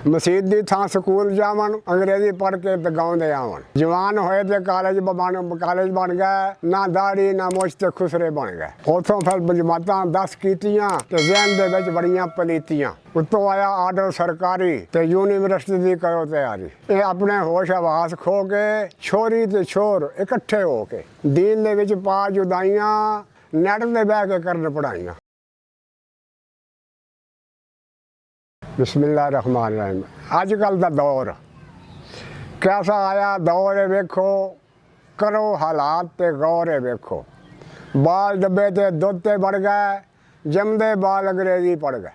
मसीत की थां स्कूल जावन, अंग्रेजी पढ़ के तो गाँव आवन। जवान होए तो कॉलेज बन गए, ना दाढ़ी ना मुछ ते खुसरे बन गए। उतों फिर जमातां 10 कीतियां ते ज़हन दे विच बड़ियां पलीतियां। उत्तों आया आर्डर सरकारी ते यूनिवर्सिटी दी करो तैयारी। ये अपने होश हवास खो के छोरी ते छोर इकट्ठे हो के दीन दे विच पा जुदाइयां, नैट ते बह के करन पढ़ाइयां। बिस्मिल्लाहिर्रहमानिर्रहीम। अजकल का दौर कैसा आया दौर है वेखो, करो हालात ते गौर है वेखो। बाल डब्बे ते दुध ते बढ़ गए, जमदे बाल अंग्रेजी पढ़ गए।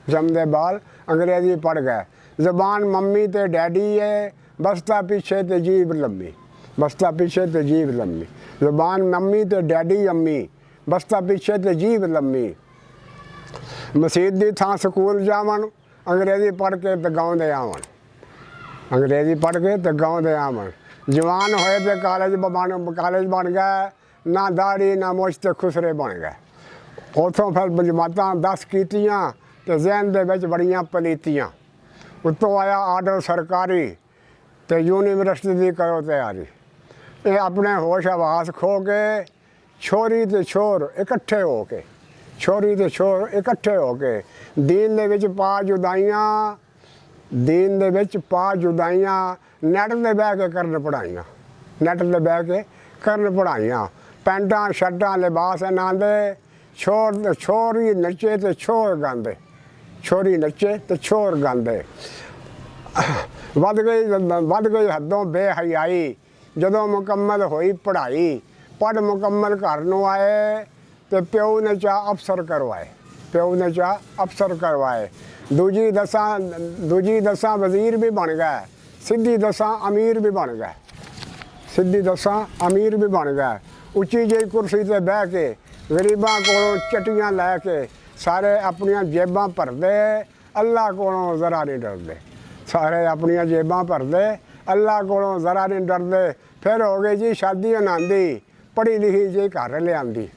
जमदे बाल अंग्रेजी पढ़ गए। ज़बान मम्मी ते डैडी है, बस्ता पीछे ते जीभ लम्मी। बस्ता पीछे ते जीभ लम्मी। ज़बान मम्मी ते डैडी अम्मी, बस्ता पीछे ते जीभ लम्मी। मसीत की थां स्कूल जावन, अंग्रेजी पढ़ के तो गाँव आवन। अंग्रेजी पढ़ के तो गाँव आवन। जवान होए तो कॉलेज बन गए, ना दाढ़ी ना मुछ ते खुसरे बन गए। उतों फिर जमातां 10 कीतियां ते ज़हन दे विच बड़ियां पलीतियां। उत्तों आया आर्डर सरकारी ते यूनिवर्सिटी दी करो तैयारी। ये अपने होश हवास खो के छोरी ते छोर इकट्ठे हो के छोरी ते छोर इकट्ठे हो के दीन दे विच पा जुदाइयां, दीन दे विच पा जुदाइयां, नैट ते बह के करन पढ़ाइयां। नैट ते बह के करन पढ़ाइयां। पैंटां शर्टां लिबास इन्हां दे, छोरी नच्चे ते छोर गांदे। छोरी नच्चे ते छोर गांदे। वध गई हदों बेहयाई, जदों मुकम्मल होई पढ़ाई। पढ़ मुकम्मल घर नूं आए ते प्यो ने चाह अफसर करवाए। प्यो ने चाह अफसर करवाए। दूजी दसां वजीर भी बन गए, सीधी दसां अमीर भी बन गए। सीधी दसां अमीर भी बन गए। उच्ची जी कुर्सी ते बह के गरीबां कोलों चटियां लैके सारे अपनियां जेबां भरदे, अल्लाह कोलों ज़रा नहीं डरदे। सारे अपनियां जेबां भरदे, अल्लाह कोलों ज़रा नहीं डरदे। फिर हो गई जी शादी अनांदी, पढ़ी लिखी जी घर लिआंदी।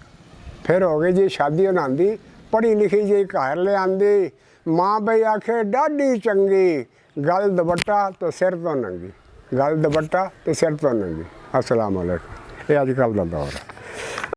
फिर हो गई जी शादी अनांदी, पढ़ी लिखी जी घर लिआंदी। माँ बई आखे डाढी चंगी, गल दुपट्टा तो सिर तो नंगी। गल दुपट्टा तो सिर तो नंगी। अस्सलाम वालेकुम। ये अजकल का दौर है।